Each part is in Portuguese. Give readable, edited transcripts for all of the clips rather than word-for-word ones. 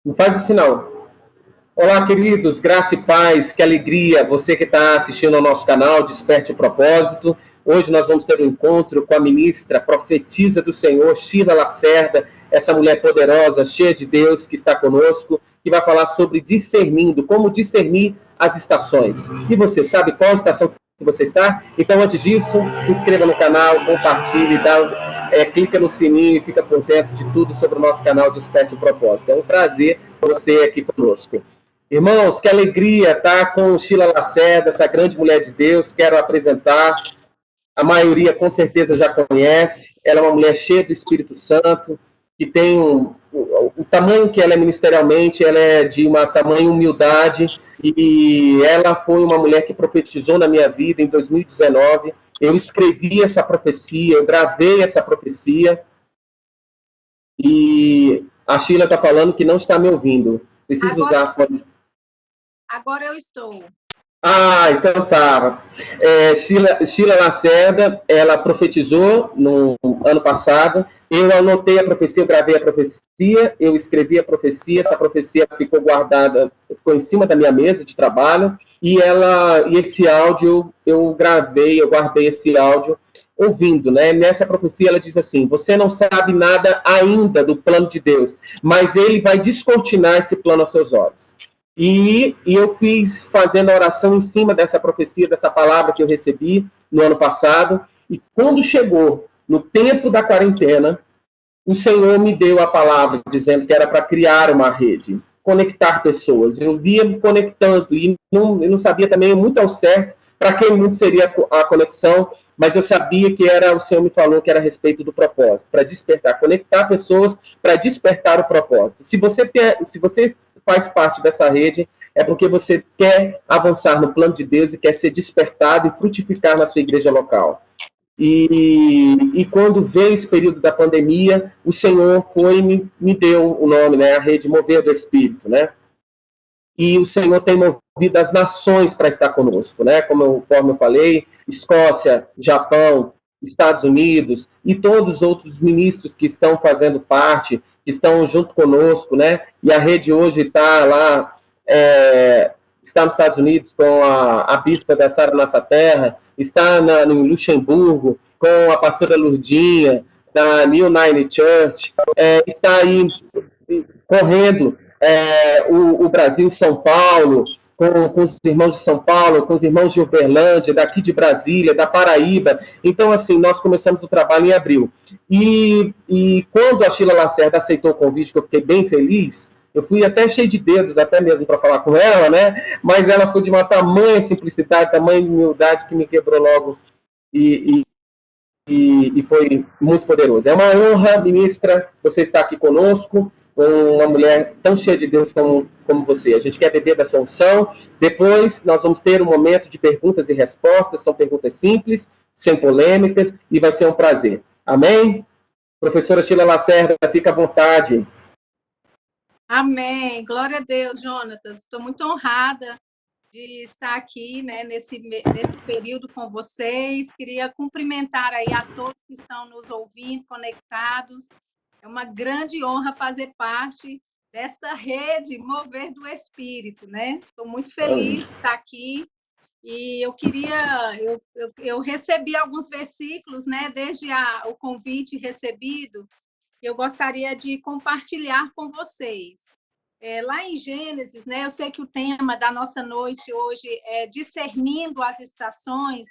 Não faz o sinal. Olá, queridos, graça e paz, que alegria. Você que está assistindo ao nosso canal, Desperte o Propósito. Hoje nós vamos ter um encontro com a ministra, profetisa do Senhor, Sheila Lacerda, essa mulher poderosa, cheia de Deus, que está conosco, que vai falar sobre discernindo, como discernir as estações. E você sabe qual estação que você está? Então, antes disso, se inscreva no canal, compartilhe, clica no sininho e fica por dentro de tudo sobre o nosso canal Desperte o Propósito. É um prazer você aqui conosco. Irmãos, que alegria estar com Sheila Lacerda, essa grande mulher de Deus. Quero apresentar. A maioria com certeza já conhece. Ela é uma mulher cheia do Espírito Santo, que tem o tamanho que ela é ministerialmente, ela é de uma tamanha humildade. E ela foi uma mulher que profetizou na minha vida em 2019. Eu escrevi essa profecia, eu gravei essa profecia. E a Sheila está falando que não está me ouvindo. Preciso Agora, usar a fone. agora eu estou. Ah, então tá. Sheila Lacerda, ela profetizou no ano passado. Eu anotei a profecia, eu gravei a profecia, eu escrevi a profecia. Essa profecia ficou guardada, ficou em cima da minha mesa de trabalho. E esse áudio eu gravei, eu guardei esse áudio ouvindo, né? Nessa profecia ela diz assim: você não sabe nada ainda do plano de Deus, mas ele vai descortinar esse plano aos seus olhos. E eu fiz fazendo a oração em cima dessa profecia, dessa palavra que eu recebi no ano passado. E quando chegou no tempo da quarentena, o Senhor me deu a palavra dizendo que era para criar uma rede, conectar pessoas. Eu via me conectando e eu não sabia também muito ao certo para quem muito seria a conexão, mas eu sabia que era, o Senhor me falou que era a respeito do propósito, para despertar, conectar pessoas para despertar o propósito. Se você faz parte dessa rede, é porque você quer avançar no plano de Deus e quer ser despertado e frutificar na sua igreja local. E quando veio esse período da pandemia, o Senhor foi e me deu o nome, né, a rede Mover do Espírito, né? E o Senhor tem movido as nações para estar conosco, né? Conforme eu falei, Escócia, Japão, Estados Unidos e todos os outros ministros que estão fazendo parte, que estão junto conosco, né? E a rede hoje está lá, está nos Estados Unidos com a bispa da Sara Nossa Terra, está no Luxemburgo com a pastora Lurdinha, da New Nine Church, está aí correndo o Brasil em São Paulo, com os irmãos de São Paulo, com os irmãos de Uberlândia, daqui de Brasília, da Paraíba. Então, assim, nós começamos o trabalho em abril. E quando a Sheila Lacerda aceitou o convite, que eu fiquei bem feliz, eu fui até cheio de dedos, até mesmo para falar com ela, né? Mas ela foi de uma tamanha simplicidade, tamanha humildade, que me quebrou logo e, e foi muito poderoso. É uma honra, ministra, você estar aqui conosco, com uma mulher tão cheia de Deus como você. A gente quer beber da sua unção. Depois nós vamos ter um momento de perguntas e respostas, são perguntas simples, sem polêmicas, e vai ser um prazer. Amém? Professora Sheila Lacerda, fica à vontade. Amém. Glória a Deus, Jonatas. Estou muito honrada de estar aqui, né, nesse período com vocês. Queria cumprimentar aí a todos que estão nos ouvindo, conectados. É uma grande honra fazer parte desta rede Mover do Espírito, né? Estou muito feliz de estar aqui. E eu recebi alguns versículos, né, desde o convite recebido, que eu gostaria de compartilhar com vocês. Lá em Gênesis, né, eu sei que o tema da nossa noite hoje é discernindo as estações,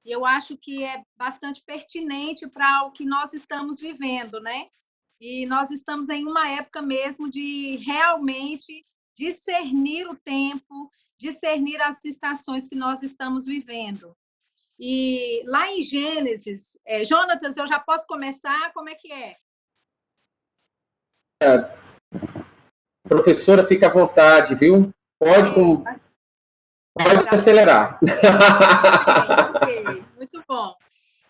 e eu acho que é bastante pertinente para o que nós estamos vivendo, né? E nós estamos em uma época mesmo de realmente discernir o tempo, discernir as estações que nós estamos vivendo. E lá em Gênesis, Jonatas, eu já posso começar? Como é que é? Professora, fica à vontade, viu? Pode acelerar. Ok, muito bom.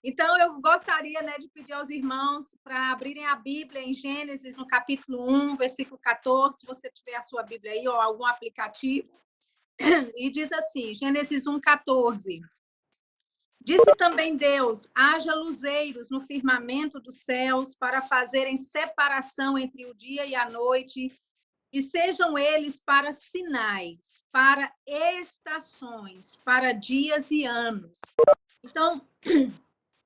Então, eu gostaria, né, de pedir aos irmãos para abrirem a Bíblia em Gênesis, no capítulo 1, versículo 14, se você tiver a sua Bíblia aí, ou algum aplicativo. E diz assim, Gênesis 1, 14. Disse também Deus, haja luzeiros no firmamento dos céus para fazerem separação entre o dia e a noite, e sejam eles para sinais, para estações, para dias e anos. Então,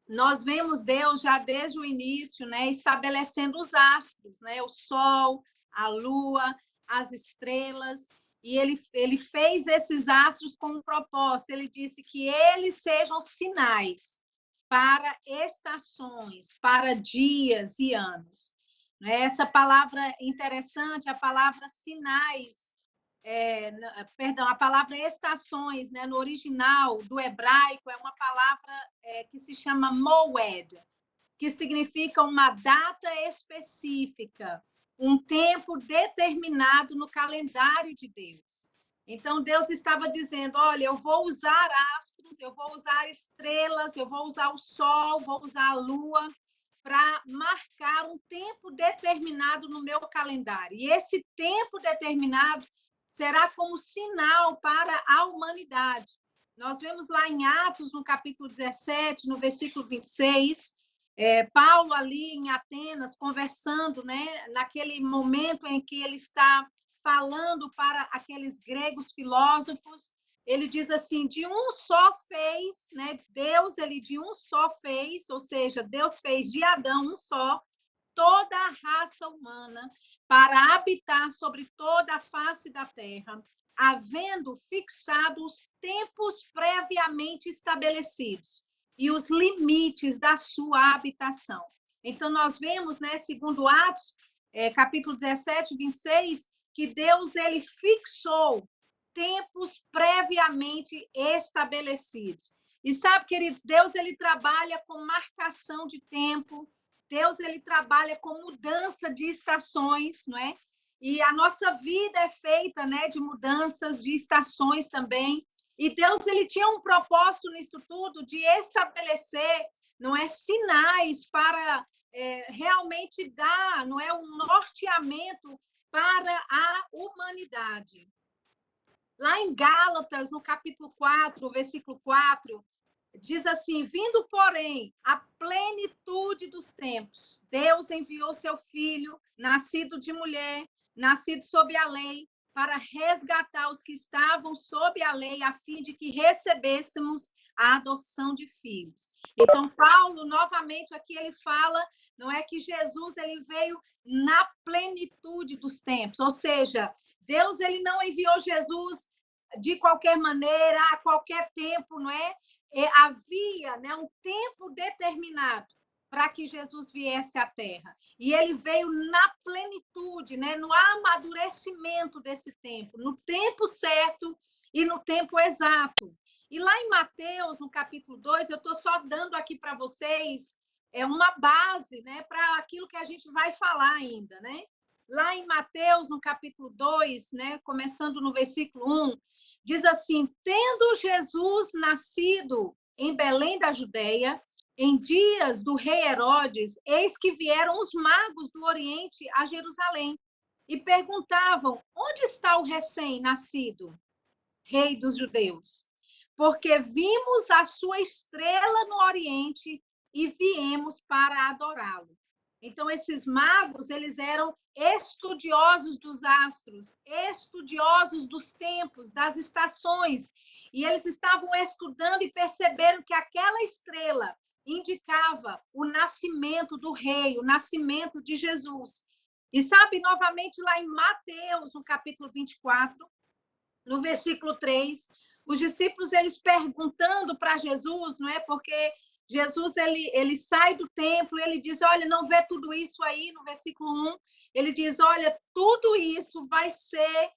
nós vemos Deus já desde o início, né, estabelecendo os astros, né, o sol, a lua, as estrelas, e ele fez esses astros com um propósito. Ele disse que eles sejam sinais para estações, para dias e anos. Essa palavra interessante, a palavra sinais, perdão, a palavra estações, né, no original do hebraico, é uma palavra que se chama moed, que significa uma data específica, um tempo determinado no calendário de Deus. Então, Deus estava dizendo, olha, eu vou usar astros, eu vou usar estrelas, eu vou usar o sol, vou usar a lua, para marcar um tempo determinado no meu calendário. E esse tempo determinado será como sinal para a humanidade. Nós vemos lá em Atos, no capítulo 17, no versículo 26, Paulo ali em Atenas, conversando, né, naquele momento em que ele está falando para aqueles gregos filósofos, ele diz assim, de um só fez, né, Deus, ele de um só fez, ou seja, Deus fez de Adão um só, toda a raça humana, para habitar sobre toda a face da terra, havendo fixado os tempos previamente estabelecidos e os limites da sua habitação. Então, nós vemos, né, segundo Atos, capítulo 17, 26, que Deus ele fixou tempos previamente estabelecidos. E sabe, queridos, Deus ele trabalha com marcação de tempo, Deus ele trabalha com mudança de estações, não é? E a nossa vida é feita, né, de mudanças de estações também. E Deus ele tinha um propósito nisso tudo de estabelecer, não é, sinais para realmente dar, não é, um norteamento para a humanidade. Lá em Gálatas, no capítulo 4, versículo 4, diz assim, vindo, porém, a plenitude dos tempos, Deus enviou seu filho, nascido de mulher, nascido sob a lei, para resgatar os que estavam sob a lei, a fim de que recebêssemos a adoção de filhos. Então, Paulo, novamente, aqui ele fala, não é que Jesus ele veio na plenitude dos tempos, ou seja, Deus ele não enviou Jesus de qualquer maneira, a qualquer tempo, não é? Havia, né, um tempo determinado para que Jesus viesse à Terra. E ele veio na plenitude, né, no amadurecimento desse tempo, no tempo certo e no tempo exato. E lá em Mateus, no capítulo 2, eu estou só dando aqui para vocês uma base, né, para aquilo que a gente vai falar ainda, né? Lá em Mateus, no capítulo 2, né, começando no versículo 1, diz assim, tendo Jesus nascido em Belém da Judeia, em dias do rei Herodes, eis que vieram os magos do Oriente a Jerusalém e perguntavam, onde está o recém-nascido, rei dos judeus? Porque vimos a sua estrela no Oriente e viemos para adorá-lo. Então, esses magos, eles eram estudiosos dos astros, estudiosos dos tempos, das estações, e eles estavam estudando e perceberam que aquela estrela indicava o nascimento do rei, o nascimento de Jesus. E sabe, novamente lá em Mateus, no capítulo 24, no versículo 3, os discípulos eles perguntando para Jesus, não é? Porque Jesus ele sai do templo, ele diz, olha, não vê tudo isso aí, no versículo 1, ele diz, olha, tudo isso vai ser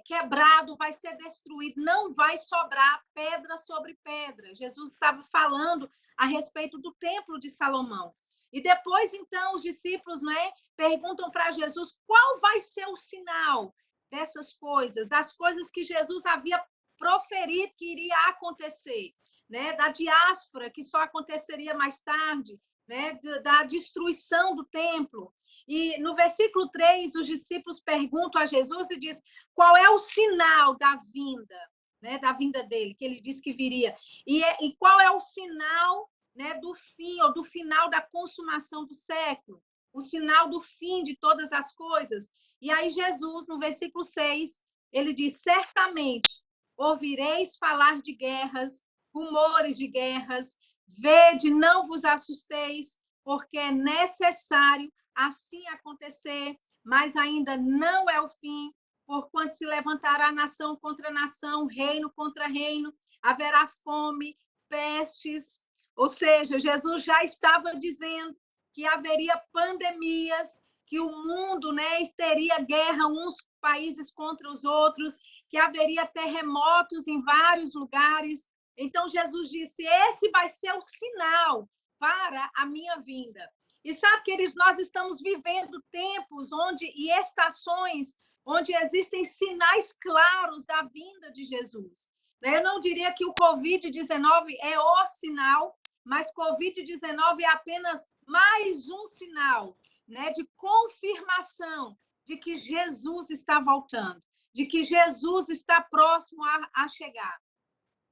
quebrado, vai ser destruído, não vai sobrar pedra sobre pedra. Jesus estava falando a respeito do templo de Salomão. E depois, então, os discípulos, né, perguntam para Jesus qual vai ser o sinal dessas coisas, das coisas que Jesus havia proferido que iria acontecer, né, da diáspora, que só aconteceria mais tarde, né, da destruição do templo. E no versículo 3, os discípulos perguntam a Jesus e diz qual é o sinal da vinda, né, da vinda dele, que ele disse que viria. E qual é o sinal, né, do fim, ou do final da consumação do século, o sinal do fim de todas as coisas. E aí Jesus, no versículo 6, ele diz: certamente ouvireis falar de guerras, rumores de guerras, vede, não vos assusteis, porque é necessário assim acontecer, mas ainda não é o fim, porquanto se levantará nação contra nação, reino contra reino, haverá fome, pestes. Ou seja, Jesus já estava dizendo que haveria pandemias, que o mundo, né, teria guerra uns países contra os outros, que haveria terremotos em vários lugares. Então Jesus disse: esse vai ser o sinal para a minha vinda. E sabe, queridos, nós estamos vivendo tempos e estações onde existem sinais claros da vinda de Jesus. Eu não diria que o Covid-19 é o sinal, mas Covid-19 é apenas mais um sinal, né, de confirmação de que Jesus está voltando, de que Jesus está próximo a chegar,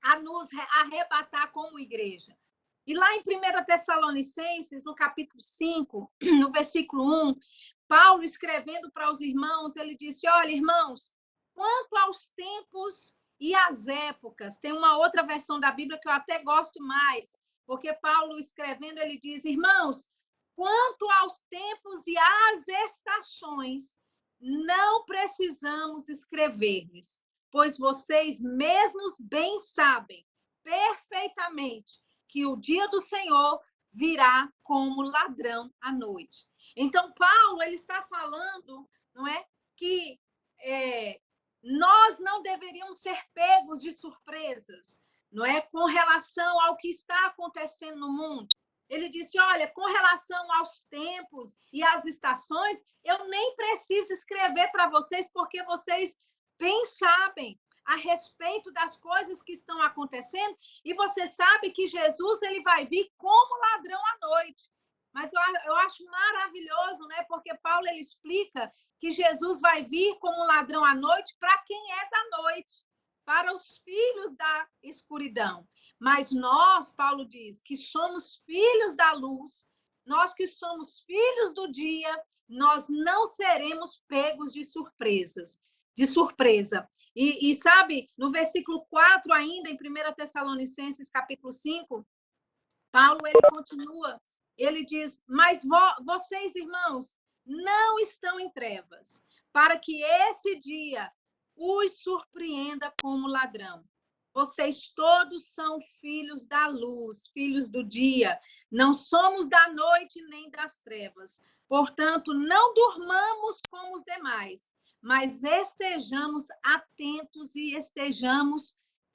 a nos arrebatar como igreja. E lá em 1 Tessalonicenses, no capítulo 5, no versículo 1, Paulo, escrevendo para os irmãos, ele disse: olha, irmãos, quanto aos tempos e às épocas, tem uma outra versão da Bíblia que eu até gosto mais, porque Paulo, escrevendo, ele diz: irmãos, quanto aos tempos e às estações, não precisamos escrever-lhes, pois vocês mesmos bem sabem perfeitamente que o dia do Senhor virá como ladrão à noite. Então, Paulo, ele está falando, não é, que nós não deveríamos ser pegos de surpresas, não é, com relação ao que está acontecendo no mundo. Ele disse: olha, com relação aos tempos e às estações, eu nem preciso escrever para vocês, porque vocês bem sabem a respeito das coisas que estão acontecendo, e você sabe que Jesus ele vai vir como ladrão à noite. Mas eu acho maravilhoso, né? Porque Paulo ele explica que Jesus vai vir como ladrão à noite para quem é da noite, para os filhos da escuridão. Mas nós, Paulo diz, que somos filhos da luz, nós que somos filhos do dia, nós não seremos pegos de surpresa. E sabe, no versículo 4 ainda, em 1 Tessalonicenses, capítulo 5, Paulo, ele continua, ele diz: mas vocês, irmãos, não estão em trevas, para que esse dia os surpreenda como ladrão. Vocês todos são filhos da luz, filhos do dia. Não somos da noite nem das trevas. Portanto, não durmamos como os demais, mas estejamos atentos e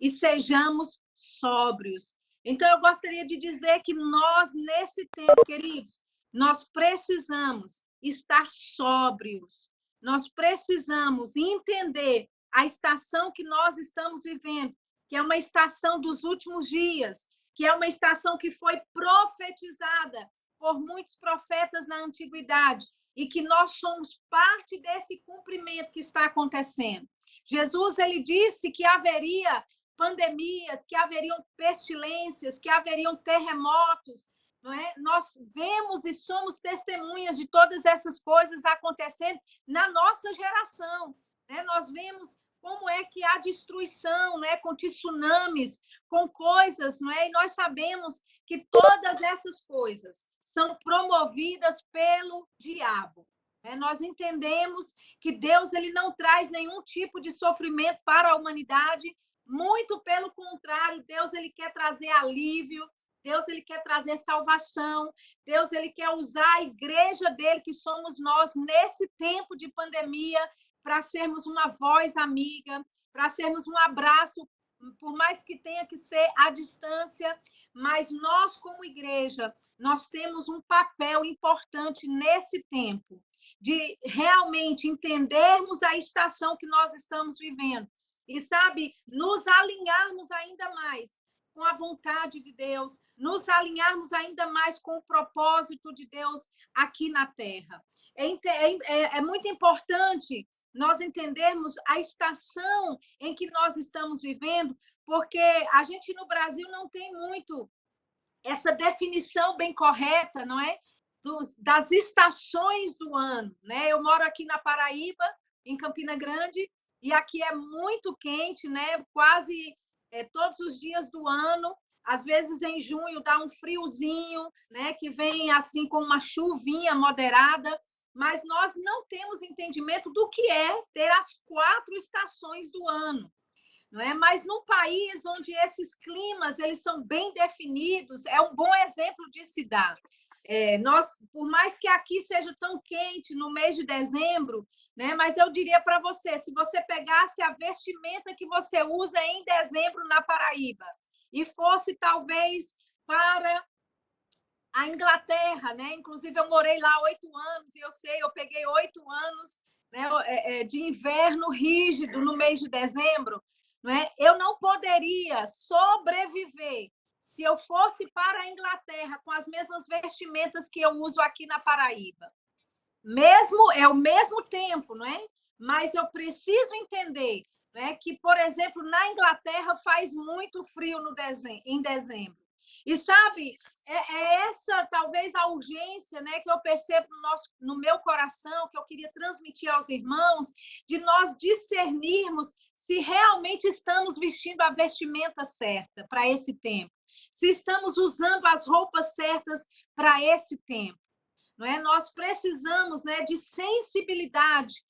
sejamos sóbrios. Então, eu gostaria de dizer que nós, nesse tempo, queridos, nós precisamos estar sóbrios. Nós precisamos entender a estação que nós estamos vivendo, que é uma estação dos últimos dias, que é uma estação que foi profetizada por muitos profetas na antiguidade, e que nós somos parte desse cumprimento que está acontecendo. Jesus, ele disse que haveria pandemias, que haveriam pestilências, que haveriam terremotos, não é? Nós vemos e somos testemunhas de todas essas coisas acontecendo na nossa geração, né? Nós vemos como é que há destruição, né? Com tsunamis, com coisas, não é? E nós sabemos que todas essas coisas são promovidas pelo diabo. Nós entendemos que Deus ele não traz nenhum tipo de sofrimento para a humanidade, muito pelo contrário, Deus ele quer trazer alívio, Deus ele quer trazer salvação, Deus ele quer usar a igreja dele, que somos nós, nesse tempo de pandemia, para sermos uma voz amiga, para sermos um abraço, por mais que tenha que ser à distância, mas nós, como igreja, nós temos um papel importante nesse tempo, de realmente entendermos a estação que nós estamos vivendo e, sabe, nos alinharmos ainda mais com a vontade de Deus, nos alinharmos ainda mais com o propósito de Deus aqui na Terra. É muito importante nós entendermos a estação em que nós estamos vivendo, porque a gente no Brasil não tem muito essa definição bem correta, não é? das estações do ano, né? Eu moro aqui na Paraíba, em Campina Grande, e aqui é muito quente, né? Quase todos os dias do ano. Às vezes em junho dá um friozinho, né? Que vem assim com uma chuvinha moderada, mas nós não temos entendimento do que é ter as 4 estações do ano. Não é? Mas num país onde esses climas eles são bem definidos, é um bom exemplo de se dar. Nós, por mais que aqui seja tão quente no mês de dezembro, né? Mas eu diria para você, se você pegasse a vestimenta que você usa em dezembro na Paraíba e fosse talvez para a Inglaterra, né? Inclusive eu morei lá 8 anos e eu sei, eu peguei 8 anos, né, de inverno rígido no mês de dezembro, né? Eu não poderia sobreviver se eu fosse para a Inglaterra com as mesmas vestimentas que eu uso aqui na Paraíba. É o mesmo tempo, não é? Mas eu preciso entender, né, que, por exemplo, na Inglaterra faz muito frio em dezembro. E sabe, essa talvez a urgência, né, que eu percebo no meu coração, que eu queria transmitir aos irmãos, de nós discernirmos se realmente estamos vestindo a vestimenta certa para esse tempo, se estamos usando as roupas certas para esse tempo. Não é? Nós precisamos, né, de sensibilidade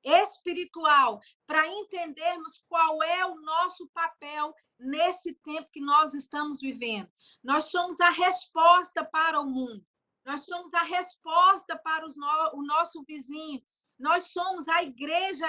espiritual para entendermos qual é o nosso papel nesse tempo que nós estamos vivendo. Nós somos a resposta para o mundo. Nós somos a resposta para o nosso vizinho. Nós somos a igreja,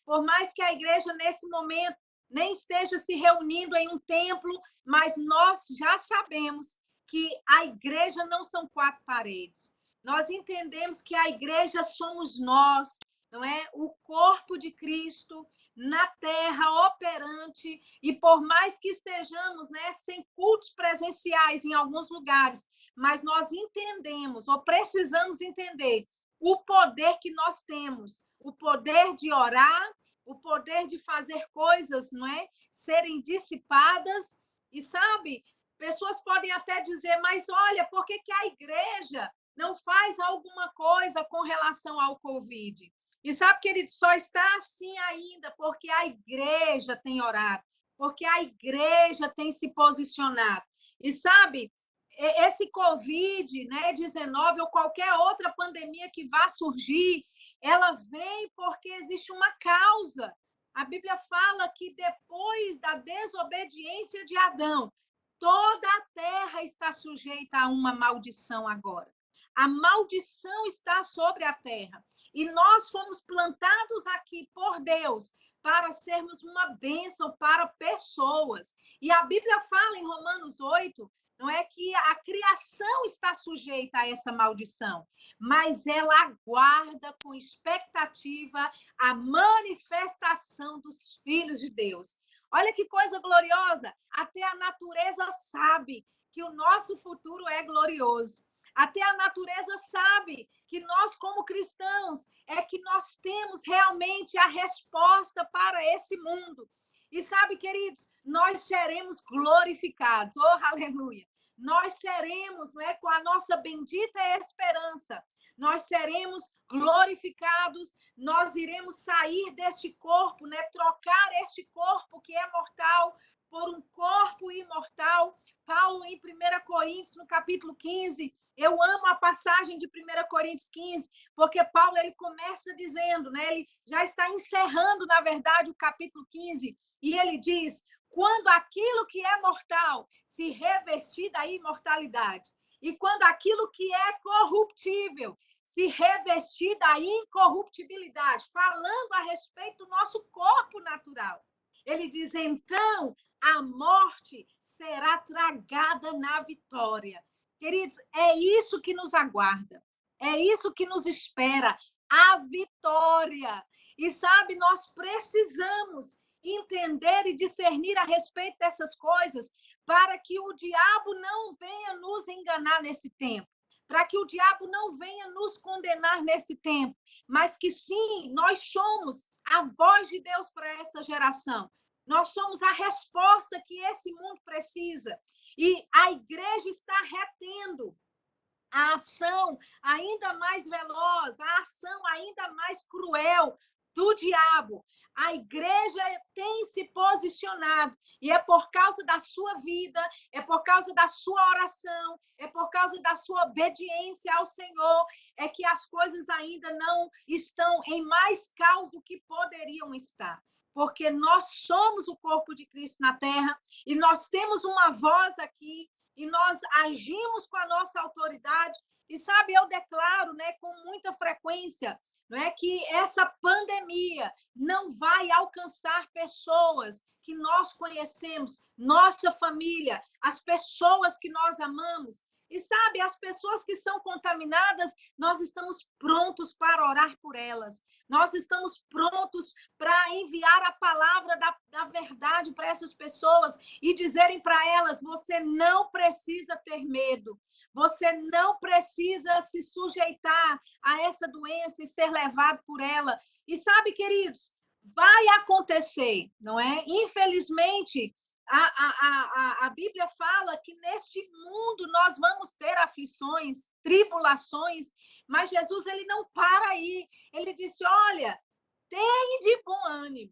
por mais que a igreja nesse momento nem esteja se reunindo em um templo, mas nós já sabemos que a igreja não são 4 paredes. Nós entendemos que a igreja somos nós, não é? O corpo de Cristo na terra operante, e por mais que estejamos, né, sem cultos presenciais em alguns lugares, mas nós entendemos ou precisamos entender o poder que nós temos, o poder de orar, o poder de fazer coisas, não é, serem dissipadas. E sabe, pessoas podem até dizer, mas olha, por que a igreja não faz alguma coisa com relação ao Covid? E sabe, querido, só está assim ainda porque a igreja tem orado, porque a igreja tem se posicionado. E sabe, esse Covid, né, 19 ou qualquer outra pandemia que vá surgir, ela vem porque existe uma causa. A Bíblia fala que depois da desobediência de Adão, toda a terra está sujeita a uma maldição agora. A maldição está sobre a terra. E nós fomos plantados aqui por Deus para sermos uma bênção para pessoas. E a Bíblia fala em Romanos 8, não é que a criação está sujeita a essa maldição, mas ela aguarda com expectativa a manifestação dos filhos de Deus. Olha que coisa gloriosa! Até a natureza sabe que o nosso futuro é glorioso. Até a natureza sabe que nós, como cristãos, que nós temos realmente a resposta para esse mundo. E sabe, queridos, nós seremos glorificados. Oh, aleluia! Nós seremos, não é, com a nossa bendita esperança, nós seremos glorificados, nós iremos sair deste corpo, né, trocar este corpo que é mortal por um corpo imortal. Paulo, em 1 Coríntios, no capítulo 15, eu amo a passagem de 1 Coríntios 15, porque Paulo ele começa dizendo, né, ele já está encerrando, na verdade, o capítulo 15, e ele diz, quando aquilo que é mortal se revestir da imortalidade, e quando aquilo que é corruptível se revestir da incorruptibilidade, falando a respeito do nosso corpo natural. Ele diz, então, a morte será tragada na vitória. Queridos, é isso que nos aguarda, é isso que nos espera, a vitória. E sabe, nós precisamos entender e discernir a respeito dessas coisas para que o diabo não venha nos enganar nesse tempo, para que o diabo não venha nos condenar nesse tempo, mas que sim, nós somos a voz de Deus para essa geração. Nós somos a resposta que esse mundo precisa. E a igreja está retendo a ação ainda mais veloz, a ação ainda mais cruel do diabo. A igreja tem se posicionado, e é por causa da sua vida, é por causa da sua oração, é por causa da sua obediência ao Senhor, é que as coisas ainda não estão em mais caos do que poderiam estar. Porque nós somos o corpo de Cristo na terra, e nós temos uma voz aqui, e nós agimos com a nossa autoridade. E sabe, eu declaro, né, com muita frequência, não é, que essa pandemia não vai alcançar pessoas que nós conhecemos, nossa família, as pessoas que nós amamos. E sabe, as pessoas que são contaminadas, nós estamos prontos para orar por elas. Nós estamos prontos para enviar a palavra da verdade para essas pessoas e dizerem para elas: você não precisa ter medo. Você não precisa se sujeitar a essa doença e ser levado por ela. E sabe, queridos, vai acontecer, não é? Infelizmente, a Bíblia fala que neste mundo nós vamos ter aflições, tribulações, mas Jesus, ele não para aí. Ele disse: olha, tenha de bom ânimo.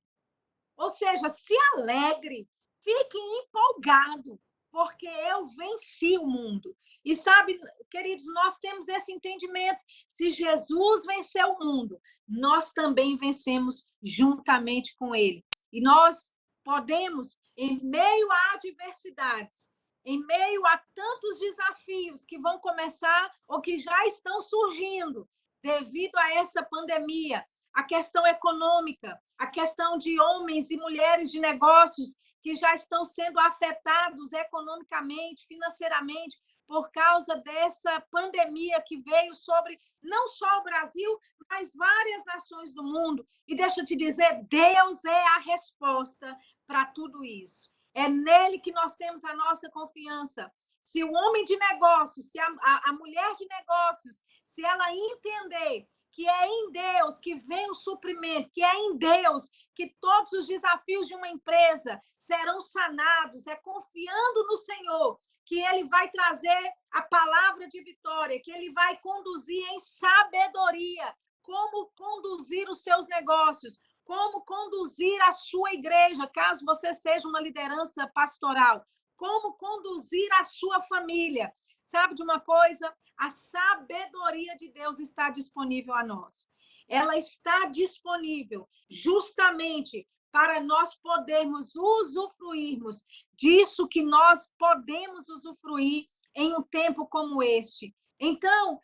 Ou seja, se alegre, fique empolgado, porque eu venci o mundo. E sabe, queridos, nós temos esse entendimento. Se Jesus venceu o mundo, nós também vencemos juntamente com ele. E nós podemos, em meio a adversidades, em meio a tantos desafios que vão começar ou que já estão surgindo devido a essa pandemia, a questão econômica, a questão de homens e mulheres de negócios que já estão sendo afetados economicamente, financeiramente, por causa dessa pandemia que veio sobre não só o Brasil, mas várias nações do mundo. E deixa eu te dizer, Deus é a resposta para tudo isso. É nele que nós temos a nossa confiança. Se o homem de negócios, se a mulher de negócios, se ela entender que é em Deus que vem o suprimento, que é em Deus que todos os desafios de uma empresa serão sanados, é confiando no Senhor que Ele vai trazer a palavra de vitória, que Ele vai conduzir em sabedoria como conduzir os seus negócios, como conduzir a sua igreja, caso você seja uma liderança pastoral, como conduzir a sua família. Sabe de uma coisa? A sabedoria de Deus está disponível a nós. Ela está disponível justamente para nós podermos usufruirmos disso que nós podemos usufruir em um tempo como este. Então,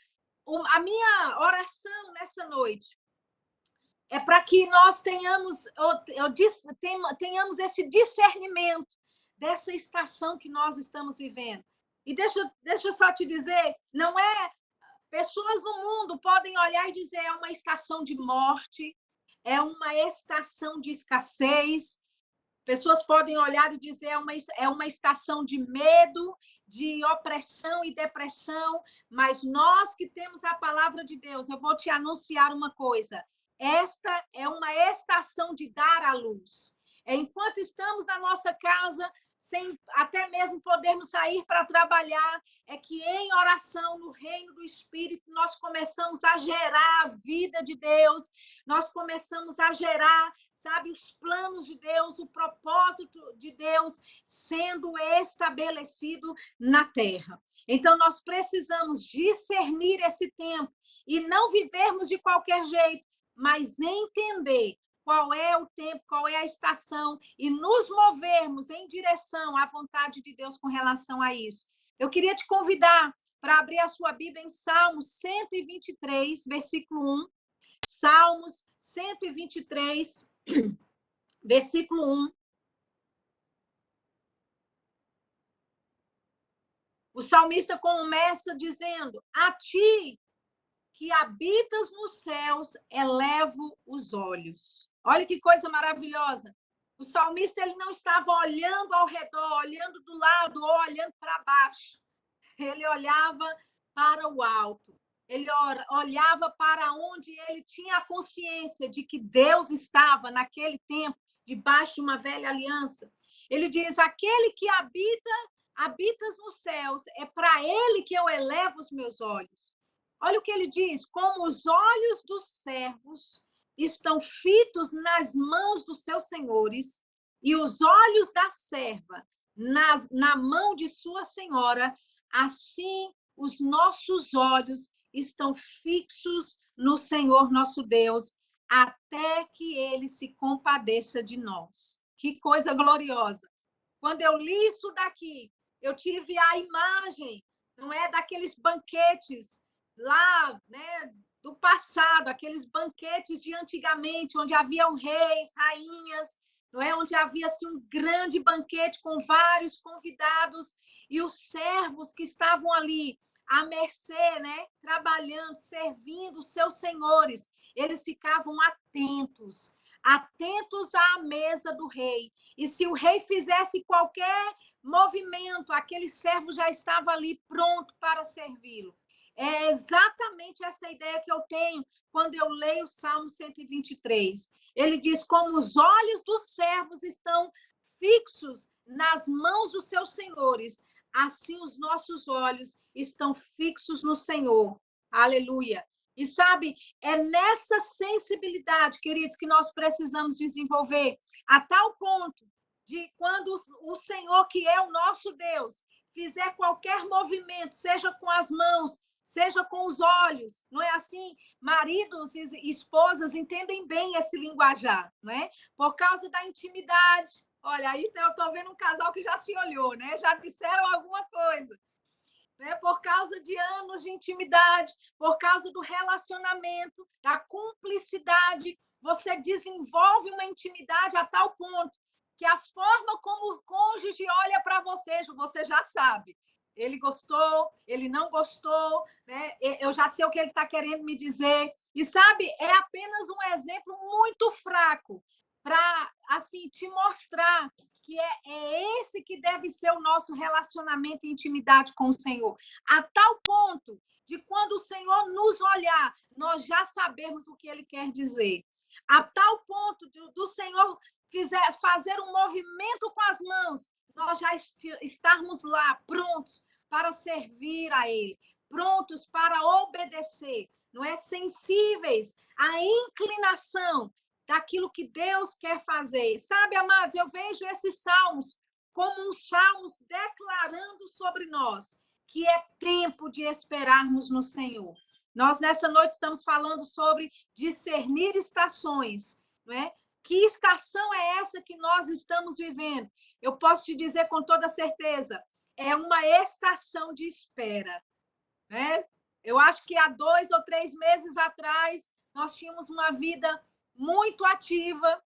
a minha oração nessa noite é para que nós tenhamos esse discernimento dessa estação que nós estamos vivendo. E deixa eu só te dizer, não é... Pessoas no mundo podem olhar e dizer: é uma estação de morte, é uma estação de escassez. Pessoas podem olhar e dizer: é uma estação de medo, de opressão e depressão. Mas nós que temos a palavra de Deus, eu vou te anunciar uma coisa: esta é uma estação de dar à luz. Enquanto estamos na nossa casa, sem até mesmo podermos sair para trabalhar, é que em oração no reino do Espírito nós começamos a gerar a vida de Deus, nós começamos a gerar, sabe, os planos de Deus, o propósito de Deus sendo estabelecido na terra. Então nós precisamos discernir esse tempo e não vivermos de qualquer jeito, mas entender qual é o tempo, qual é a estação, e nos movermos em direção à vontade de Deus com relação a isso. Eu queria te convidar para abrir a sua Bíblia em Salmos 123, versículo 1. Salmos 123, versículo 1. O salmista começa dizendo: a ti que habitas nos céus, elevo os olhos. Olha que coisa maravilhosa. O salmista, ele não estava olhando ao redor, olhando do lado ou olhando para baixo. Ele olhava para o alto. Ele olhava para onde ele tinha a consciência de que Deus estava naquele tempo, debaixo de uma velha aliança. Ele diz: aquele que habita habitas nos céus, é para ele que eu elevo os meus olhos. Olha o que ele diz: como os olhos dos servos estão fitos nas mãos dos seus senhores, e os olhos da serva na mão de sua senhora, assim os nossos olhos estão fixos no Senhor nosso Deus, até que ele se compadeça de nós. Que coisa gloriosa! Quando eu li isso daqui, eu tive a imagem, não é, daqueles banquetes lá, né, do passado, aqueles banquetes de antigamente, onde haviam reis, rainhas, não é, onde havia assim, um grande banquete com vários convidados e os servos que estavam ali à mercê, né, trabalhando, servindo os seus senhores, eles ficavam atentos, atentos à mesa do rei. E se o rei fizesse qualquer movimento, aquele servo já estava ali pronto para servi-lo. É exatamente essa ideia que eu tenho quando eu leio o Salmo 123. Ele diz: como os olhos dos servos estão fixos nas mãos dos seus senhores, assim os nossos olhos estão fixos no Senhor. Aleluia. E sabe, é nessa sensibilidade, queridos, que nós precisamos desenvolver, a tal ponto de quando o Senhor, que é o nosso Deus, fizer qualquer movimento, seja com as mãos, seja com os olhos, não é assim? Maridos e esposas entendem bem esse linguajar, não é? Por causa da intimidade. Olha, aí eu estou vendo um casal que já se olhou, né? Já disseram alguma coisa. Né? Por causa de anos de intimidade, por causa do relacionamento, da cumplicidade, você desenvolve uma intimidade a tal ponto que a forma como o cônjuge olha para você já sabe. Ele gostou, ele não gostou, né? Eu já sei o que ele está querendo me dizer. E sabe, é apenas um exemplo muito fraco para assim te mostrar que é esse que deve ser o nosso relacionamento e intimidade com o Senhor. A tal ponto de quando o Senhor nos olhar, nós já sabemos o que ele quer dizer. A tal ponto do Senhor fazer um movimento com as mãos, nós já estarmos lá, prontos para servir a ele, prontos para obedecer, não é? Sensíveis à inclinação daquilo que Deus quer fazer. Sabe, amados, eu vejo esses salmos como uns salmos declarando sobre nós que é tempo de esperarmos no Senhor. Nós, nessa noite, estamos falando sobre discernir estações, não é? Que estação é essa que nós estamos vivendo? Eu posso te dizer com toda certeza, é uma estação de espera, né? Eu acho que há 2 ou 3 meses atrás, nós tínhamos uma vida muito ativa,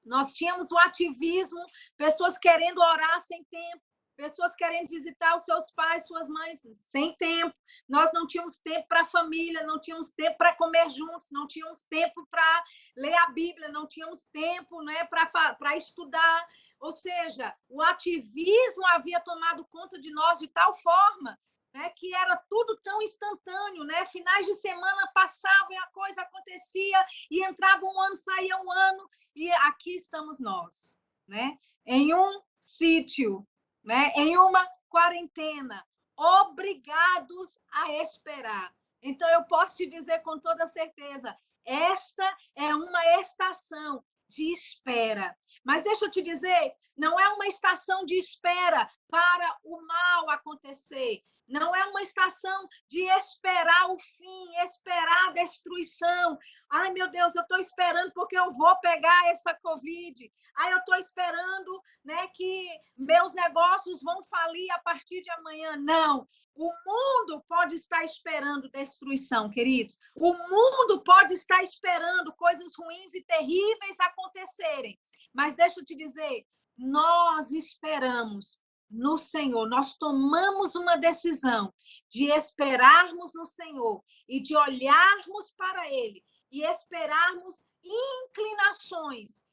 nós tínhamos o ativismo, pessoas querendo orar sem tempo, pessoas querendo visitar os seus pais, suas mães, sem tempo. Nós não tínhamos tempo para a família, não tínhamos tempo para comer juntos, não tínhamos tempo para ler a Bíblia, não tínhamos tempo, né, para estudar. Ou seja, o ativismo havia tomado conta de nós de tal forma, né, que era tudo tão instantâneo, né? Finais de semana passavam e a coisa acontecia, e entrava um ano, saía um ano, e aqui estamos nós, né? Em um sítio, né? Em uma quarentena, obrigados a esperar. Então, eu posso te dizer com toda certeza, esta é uma estação de espera. Mas deixa eu te dizer, não é uma estação de espera para o mal acontecer. Não é uma estação de esperar o fim, esperar a destruição. Ai, meu Deus, eu estou esperando porque eu vou pegar essa Covid. Ai, eu estou esperando, né, que meus negócios vão falir a partir de amanhã. Não. O mundo pode estar esperando destruição, queridos. O mundo pode estar esperando coisas ruins e terríveis acontecerem. Mas deixa eu te dizer, nós esperamos no Senhor, nós tomamos uma decisão de esperarmos no Senhor e de olharmos para Ele e esperarmos inclinações,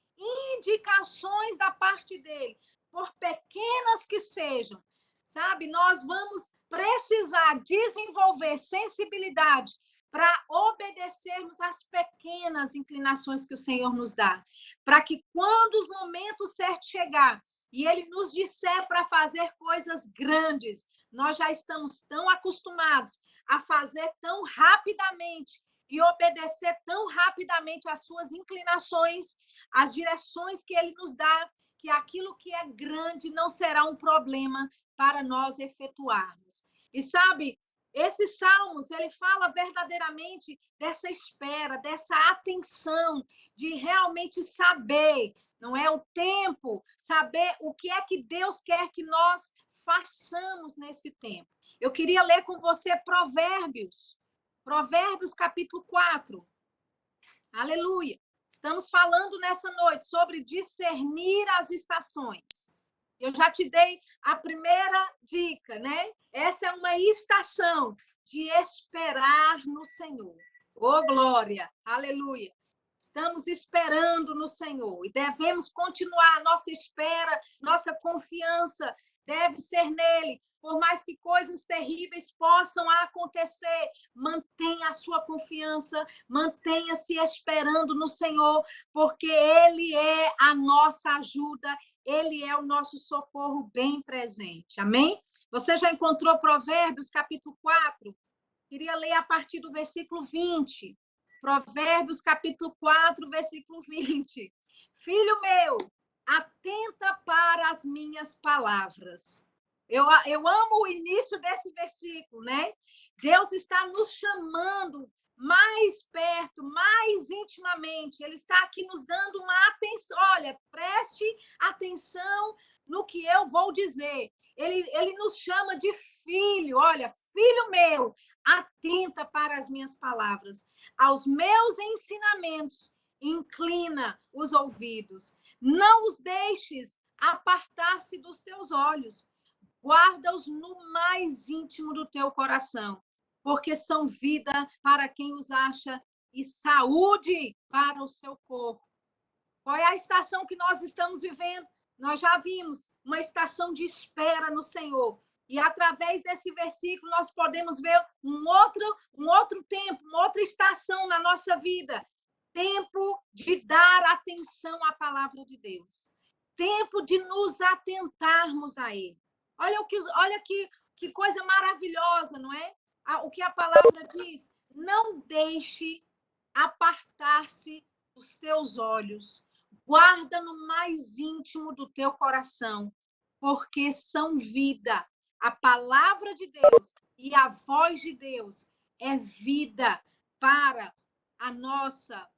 indicações da parte dEle, por pequenas que sejam, sabe? Nós vamos precisar desenvolver sensibilidade para obedecermos às pequenas inclinações que o Senhor nos dá, para que quando os momentos certos chegar e Ele nos disser para fazer coisas grandes, nós já estamos tão acostumados a fazer tão rapidamente e obedecer tão rapidamente às suas inclinações, às direções que Ele nos dá, que aquilo que é grande não será um problema para nós efetuarmos. E sabe, esses salmos, ele fala verdadeiramente dessa espera, dessa atenção, de realmente saber, não é o tempo, saber o que é que Deus quer que nós façamos nesse tempo. Eu queria ler com você Provérbios capítulo 4. Aleluia. Estamos falando nessa noite sobre discernir as estações. Eu já te dei a primeira dica, né? Essa é uma estação de esperar no Senhor. Oh, glória! Aleluia! Estamos esperando no Senhor e devemos continuar nossa espera, nossa confiança deve ser nele. Por mais que coisas terríveis possam acontecer, mantenha a sua confiança, mantenha-se esperando no Senhor, porque Ele é a nossa ajuda, Ele é o nosso socorro bem presente. Amém? Você já encontrou Provérbios, capítulo 4? Queria ler a partir do versículo 20. Provérbios, capítulo 4, versículo 20. Filho meu, atenta para as minhas palavras. Eu amo o início desse versículo, né? Deus está nos chamando mais perto, mais intimamente. Ele está aqui nos dando uma atenção. Olha, preste atenção no que eu vou dizer. Ele nos chama de filho. Olha, filho meu, atenta para as minhas palavras. Aos meus ensinamentos, inclina os ouvidos. Não os deixes apartar-se dos teus olhos. Guarda-os no mais íntimo do teu coração, porque são vida para quem os acha e saúde para o seu corpo. Qual é a estação que nós estamos vivendo? Nós já vimos uma estação de espera no Senhor. E através desse versículo nós podemos ver um outro tempo, uma outra estação na nossa vida. Tempo de dar atenção à palavra de Deus. Tempo de nos atentarmos a Ele. Olha que coisa maravilhosa, não é? O que a palavra diz. Não deixe apartar-se dos teus olhos. Guarda no mais íntimo do teu coração, porque são vida. A palavra de Deus e a voz de Deus é vida para a nossa,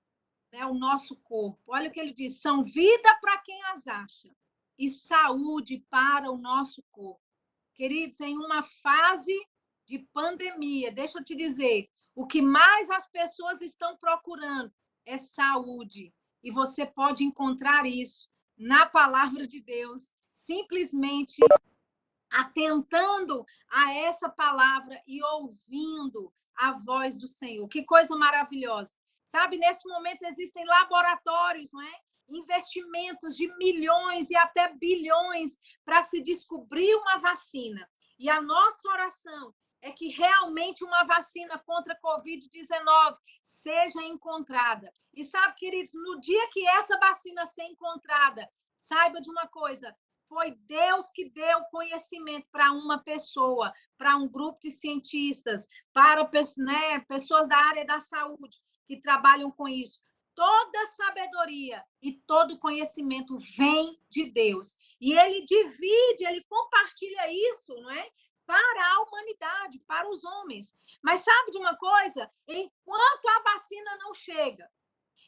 né, o nosso corpo. Olha o que ele diz: são vida para quem as acha e saúde para o nosso corpo. Queridos, em uma fase de pandemia, deixa eu te dizer, o que mais as pessoas estão procurando é saúde. E você pode encontrar isso na palavra de Deus, simplesmente atentando a essa palavra e ouvindo a voz do Senhor. Que coisa maravilhosa. Sabe, nesse momento existem laboratórios, não é? Investimentos de milhões e até bilhões para se descobrir uma vacina. E a nossa oração é que realmente uma vacina contra a Covid-19 seja encontrada. E sabe, queridos, no dia que essa vacina ser encontrada, saiba de uma coisa, foi Deus que deu conhecimento para uma pessoa, para um grupo de cientistas, para, né, pessoas da área da saúde que trabalham com isso. Toda sabedoria e todo conhecimento vem de Deus. E ele divide, ele compartilha isso, não é? Para a humanidade, para os homens. Mas sabe de uma coisa? Enquanto a vacina não chega,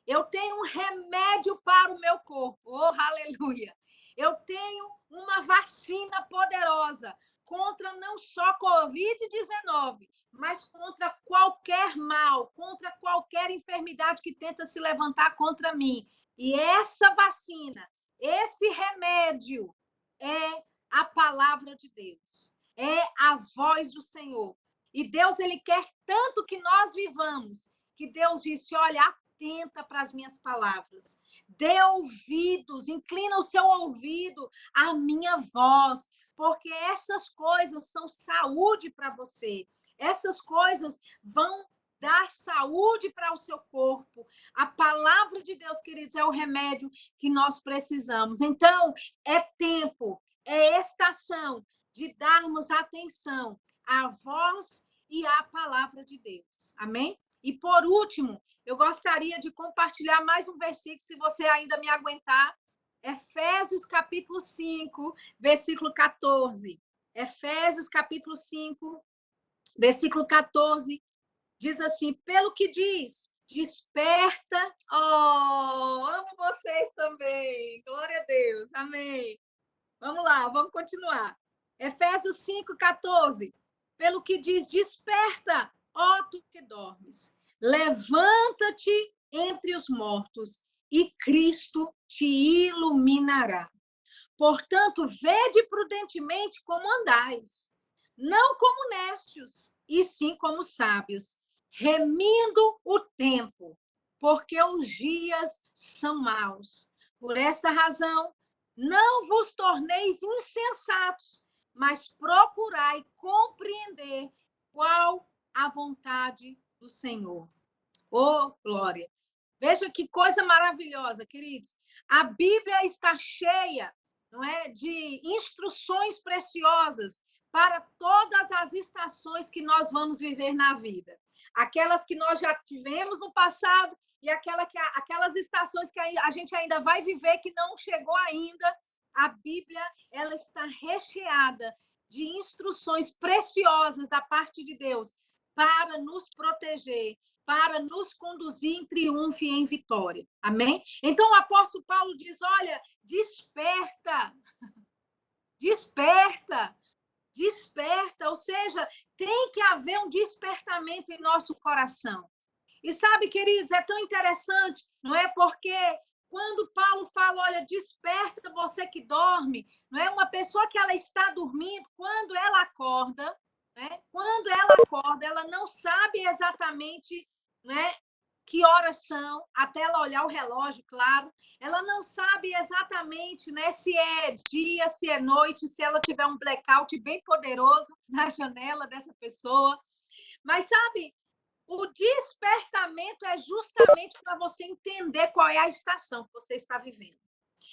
eu tenho um remédio para o meu corpo. Oh, aleluia! Eu tenho uma vacina poderosa contra não só Covid-19, mas contra qualquer mal, contra qualquer enfermidade que tenta se levantar contra mim. E essa vacina, esse remédio é a palavra de Deus, é a voz do Senhor. E Deus, ele quer tanto que nós vivamos, que Deus disse, olha, atenta para as minhas palavras. Dê ouvidos, inclina o seu ouvido à minha voz, porque essas coisas são saúde para você. Essas coisas vão dar saúde para o seu corpo. A palavra de Deus, queridos, é o remédio que nós precisamos. Então, é tempo, é estação de darmos atenção à voz e à palavra de Deus. Amém? E por último, eu gostaria de compartilhar mais um versículo, se você ainda me aguentar. Efésios capítulo 5, versículo 14. Efésios capítulo 5, versículo 14, diz assim: pelo que diz, desperta. Oh, amo vocês também. Glória a Deus. Amém. Vamos lá, vamos continuar. Efésios 5, 14. Pelo que diz, desperta, ó tu que dormes. Levanta-te entre os mortos e Cristo te iluminará. Portanto, vede prudentemente como andais, não como necios, e sim como sábios, remindo o tempo, porque os dias são maus. Por esta razão, não vos torneis insensatos, mas procurai compreender qual a vontade do Senhor. Oh, glória! Veja que coisa maravilhosa, queridos. A Bíblia está cheia, não é, de instruções preciosas para todas as estações que nós vamos viver na vida. Aquelas que nós já tivemos no passado e aquelas estações que a gente ainda vai viver que não chegou ainda. A Bíblia, ela está recheada de instruções preciosas da parte de Deus para nos proteger, para nos conduzir em triunfo e em vitória. Amém? Então, o apóstolo Paulo diz, olha, desperta, desperta, desperta, ou seja, tem que haver um despertamento em nosso coração. E sabe, queridos, é tão interessante, não é? Porque quando Paulo fala, olha, desperta você que dorme, não é? Uma pessoa que ela está dormindo, quando ela acorda, né? Quando ela acorda, ela não sabe exatamente, né, que horas são, até ela olhar o relógio, claro. Ela não sabe exatamente, né, se é dia, se é noite, se ela tiver um blackout bem poderoso na janela dessa pessoa. Mas, sabe, o despertamento é justamente para você entender qual é a estação que você está vivendo.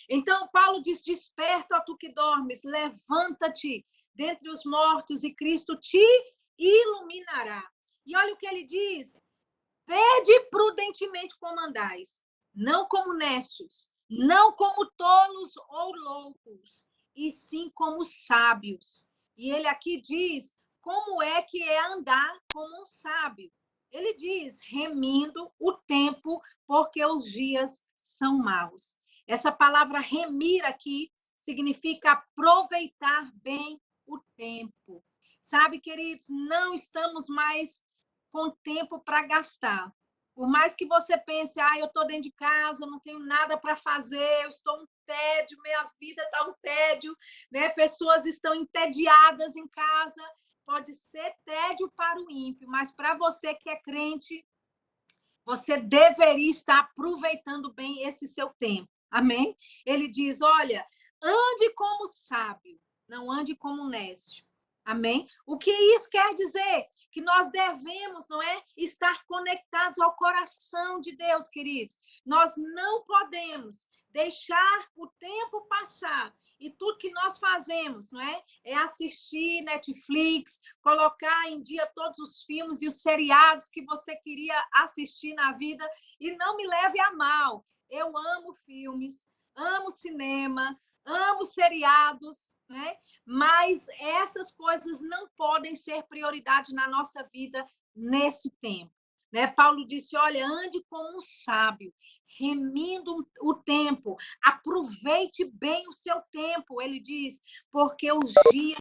Então, Paulo diz, desperta, ó tu que dormes, levanta-te dentre os mortos e Cristo te iluminará. E olha o que ele diz, vede prudentemente como andais, não como necios, não como tolos ou loucos, e sim como sábios. E ele aqui diz como é que é andar como um sábio. Ele diz, remindo o tempo, porque os dias são maus. Essa palavra remir aqui significa aproveitar bem o tempo. Sabe, queridos, não estamos mais com tempo para gastar. Por mais que você pense, eu estou dentro de casa, não tenho nada para fazer, eu estou um tédio, minha vida está um tédio, né? Pessoas estão entediadas em casa. Pode ser tédio para o ímpio, mas para você que é crente, você deveria estar aproveitando bem esse seu tempo. Amém? Ele diz, olha, ande como sábio, não ande como nécio. Amém? O que isso quer dizer? Que nós devemos, não é, estar conectados ao coração de Deus, queridos. Nós não podemos deixar o tempo passar e tudo que nós fazemos, não é? É assistir Netflix, colocar em dia todos os filmes e os seriados que você queria assistir na vida. E não me leve a mal. Eu amo filmes, amo cinema, amo seriados, né? Mas essas coisas não podem ser prioridade na nossa vida nesse tempo. Né? Paulo disse, olha, ande como um sábio, remindo o tempo, aproveite bem o seu tempo, ele diz, porque os dias